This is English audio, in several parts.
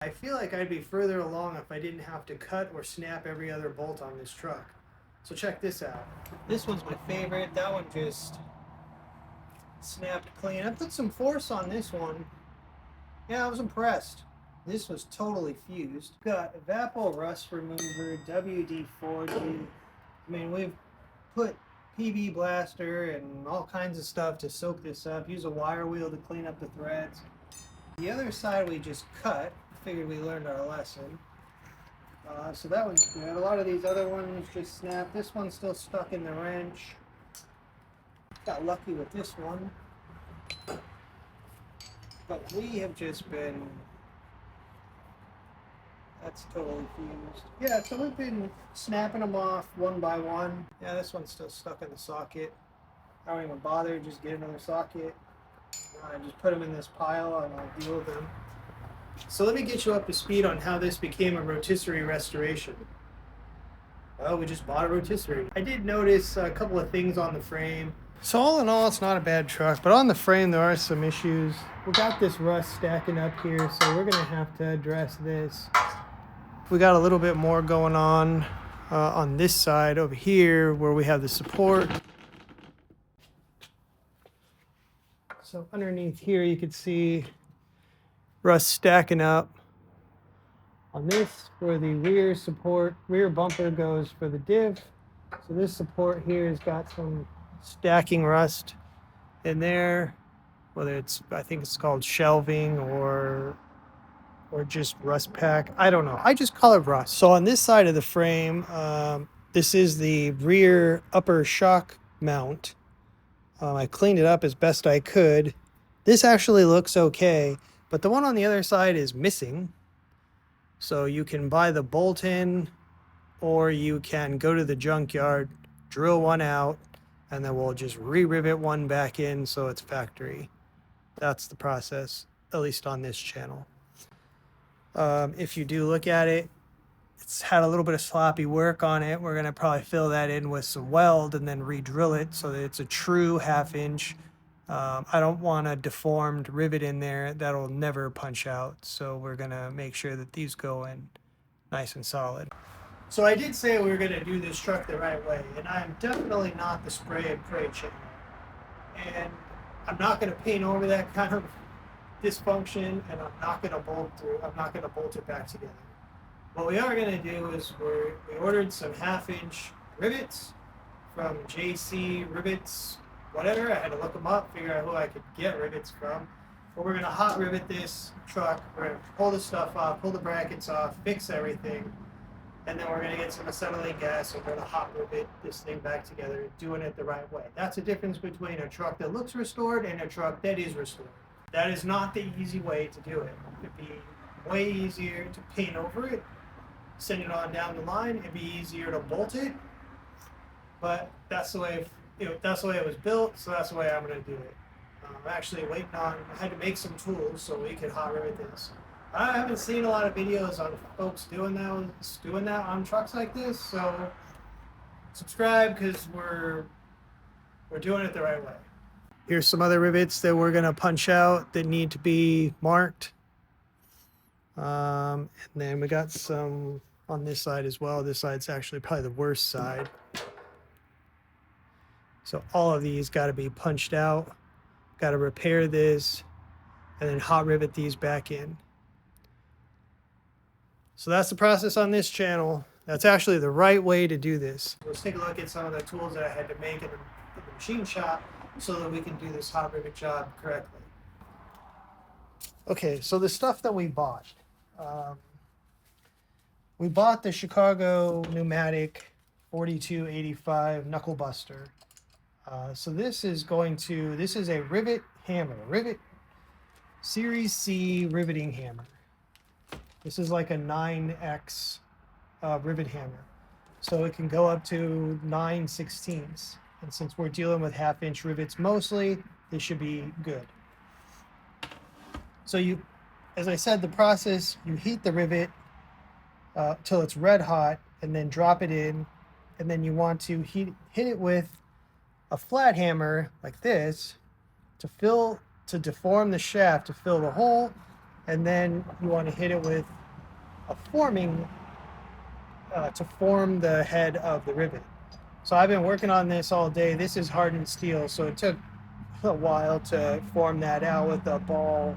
I feel like I'd be further along if I didn't have to cut or snap every other bolt on this truck. So check this out. This one's my favorite. That one just snapped clean. I put some force on this one. Yeah, I was impressed. This was totally fused. Got Evapor Rust Remover, WD-40. I mean, we've put PB Blaster and all kinds of stuff to soak this up. Use a wire wheel to clean up the threads. The other side we just cut. Figured we learned our lesson. So that one's good. A lot of these other ones just snapped. This one's still stuck in the wrench. Got lucky with this one. But we have just been... That's totally fused. Yeah, so we've been snapping them off one by one. Yeah, this one's still stuck in the socket. I don't even bother, just get another socket. I just put them in this pile and I'll deal with them. So let me get you up to speed on how this became a rotisserie restoration. Well, we just bought a rotisserie. I did notice a couple of things on the frame. So all in all, it's not a bad truck, but on the frame there are some issues. We got this rust stacking up here, so we're gonna have to address this. We got a little bit more going on this side over here where we have the support. So underneath here you can see rust stacking up. On this, where the rear bumper goes for the div. So this support here has got some stacking rust in there, whether it's, I think it's called shelving or just rust pack. I don't know. I just call it rust. So on this side of the frame, this is the rear upper shock mount. I cleaned it up as best I could. This actually looks okay, but the one on the other side is missing. So you can buy the bolt-in, or you can go to the junkyard, drill one out, and then we'll just re-rivet one back in so it's factory. That's the process, at least on this channel. If you do look at it, it's had a little bit of sloppy work on it. We're gonna probably fill that in with some weld and then re-drill it so that it's a true 1/2 inch. I don't want a deformed rivet in there that'll never punch out. So we're gonna make sure that these go in nice and solid. So I did say we were gonna do this truck the right way, and I'm definitely not the spray and pray channel. And I'm not gonna paint over that kind of dysfunction, and I'm not gonna bolt it back together. What we are gonna do is we ordered some 1/2 inch rivets from JC Rivets, whatever. I had to look them up, figure out who I could get rivets from. But we're gonna hot rivet this truck. We're gonna pull the stuff off, pull the brackets off, fix everything, and then we're gonna get some acetylene gas and we're gonna hot rivet this thing back together, doing it the right way. That's the difference between a truck that looks restored and a truck that is restored. That is not the easy way to do it. It'd be way easier to paint over it, send it on down the line. It'd be easier to bolt it, but that's the way that's the way it was built, so that's the way I'm going to do it. I'm actually waiting on, I had to make some tools so we could hot rivet this. I haven't seen a lot of videos on folks doing that on trucks like this, so subscribe because we're doing it the right way. Here's some other rivets that we're going to punch out that need to be marked. And then we got some on this side as well. This side's actually probably the worst side. So all of these got to be punched out. Got to repair this and then hot rivet these back in. So that's the process on this channel. That's actually the right way to do this. Let's take a look at some of the tools that I had to make in the machine shop so that we can do this hot rivet job correctly. Okay, so the stuff that we bought. We bought the Chicago pneumatic 4285 knuckle buster. So this is a rivet hammer, rivet Series C riveting hammer. This is like a 9X rivet hammer. So it can go up to 9/16. And since we're dealing with 1/2 inch rivets mostly, this should be good. So as I said, the process, you heat the rivet till it's red hot and then drop it in. And then you want to hit it with a flat hammer like this to deform the shaft, to fill the hole, And then you want to hit it with a forming to form the head of the rivet. So I've been working on this all day. This is hardened steel, so it took a while to form that out with uh,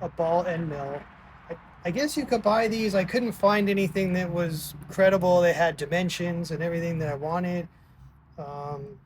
a ball end mill. I guess you could buy these. I couldn't find anything that was credible. They had dimensions and everything that I wanted. Um,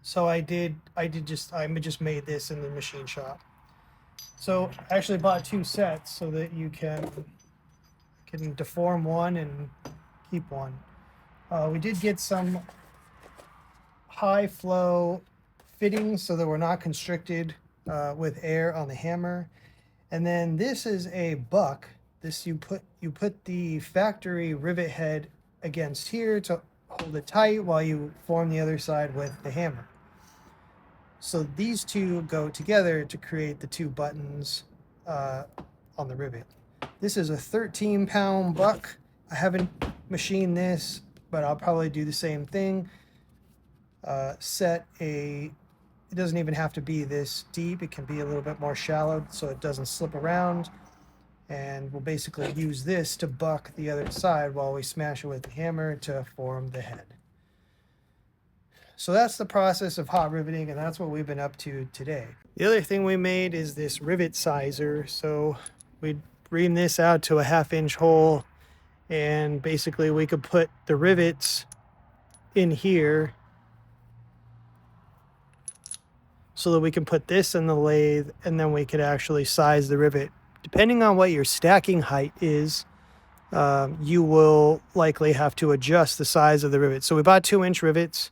so I just made this in the machine shop. So I actually bought 2 sets so that you can deform one and keep one. We did get some high flow fittings so that we're not constricted with air on the hammer. And then this is a buck. This you put the factory rivet head against here to hold it tight while you form the other side with the hammer. So these two go together to create the 2 buttons on the rivet. This is a 13-pound buck. I haven't machined this, but I'll probably do the same thing. It doesn't even have to be this deep. It can be a little bit more shallow so it doesn't slip around. And we'll basically use this to buck the other side while we smash it with the hammer to form the head. So that's the process of hot riveting, and that's what we've been up to today. The other thing we made is this rivet sizer. So we ream this out to a 1/2 inch hole, and basically we could put the rivets in here so that we can put this in the lathe, and then we could actually size the rivet. Depending on what your stacking height is, you will likely have to adjust the size of the rivet. So we bought 2-inch rivets.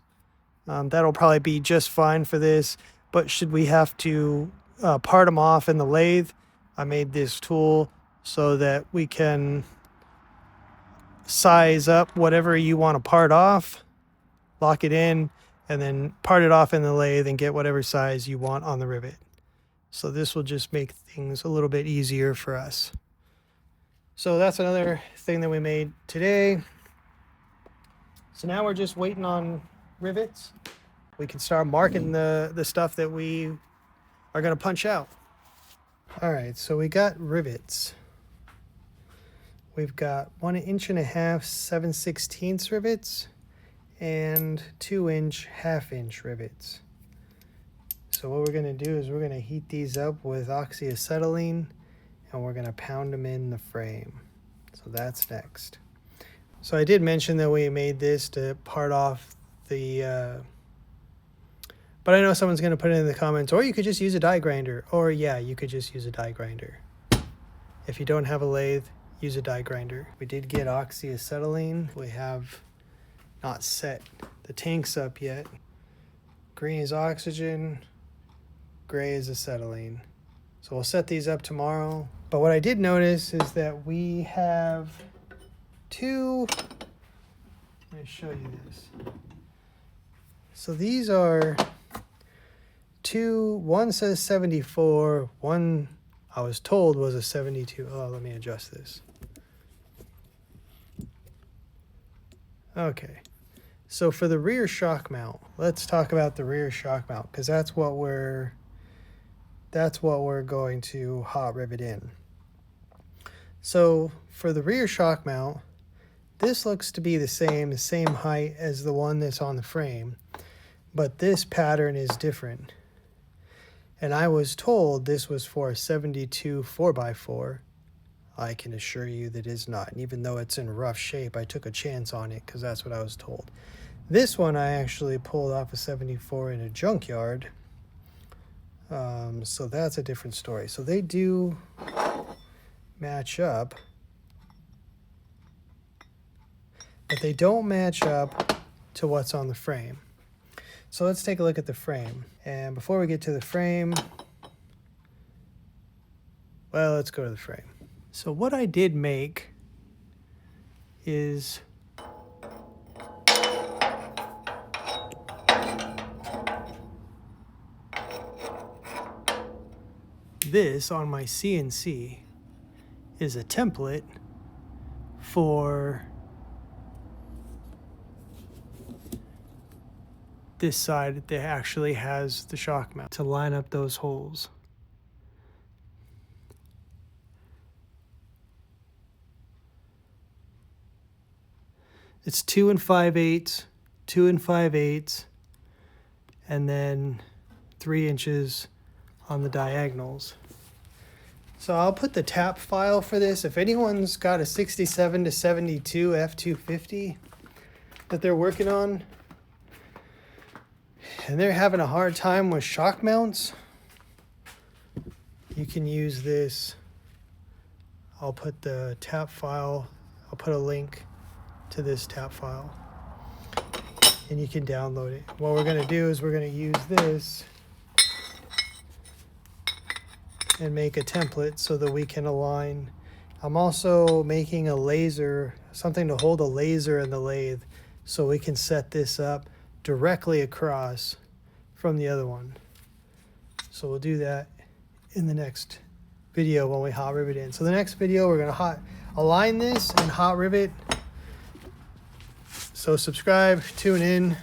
That'll probably be just fine for this, but should we have to part them off in the lathe, I made this tool so that we can size up whatever you want to part off, lock it in, and then part it off in the lathe and get whatever size you want on the rivet. So this will just make things a little bit easier for us. So that's another thing that we made today. So now we're just waiting on rivets. We can start marking the stuff that we are going to punch out. All right, so we got rivets. We've got 1.5 inch 7/16 rivets and 2-inch 1/2 inch rivets. So what we're going to do is we're going to heat these up with oxyacetylene, and we're going to pound them in the frame. So that's next. So I did mention that we made this to part off the but I know someone's going to put it in the comments, or you could just use a die grinder. Or yeah, you could just use a die grinder. If you don't have a lathe, use a die grinder. We did get oxyacetylene. We have not set the tanks up yet. Green is oxygen, gray is acetylene. So we'll set these up tomorrow. But what I did notice is that we have 2, let me show you this. So these are 2, one says 74, one I was told was a 72. Oh, let me adjust this. Okay. So for the rear shock mount, let's talk about the rear shock mount, because that's what we're going to hot rivet in. So for the rear shock mount, this looks to be the same height as the one that's on the frame, but this pattern is different. And I was told this was for a 72 4x4. I can assure you that it is not. And even though it's in rough shape, I took a chance on it because that's what I was told. This one I actually pulled off a 74 in a junkyard. So that's a different story. So they do match up, but they don't match up to what's on the frame. So let's take a look at the frame. And before we get to the frame, well, let's go to the frame. So what I did make is this on my CNC is a template for this side that actually has the shock mount to line up those holes. It's 2 5/8, 2 5/8, and then 3 inches on the diagonals. So I'll put the tap file for this. If anyone's got a 67 to 72 F-250 that they're working on and they're having a hard time with shock mounts, you can use this. I'll put the tap file, I'll put a link to this tap file and you can download it. What we're gonna do is we're gonna use this and make a template so that we can align. I'm also making a laser, something to hold a laser in the lathe so we can set this up directly across from the other one. So we'll do that in the next video when we hot rivet in. So the next video we're gonna align this and hot rivet. So subscribe, tune in.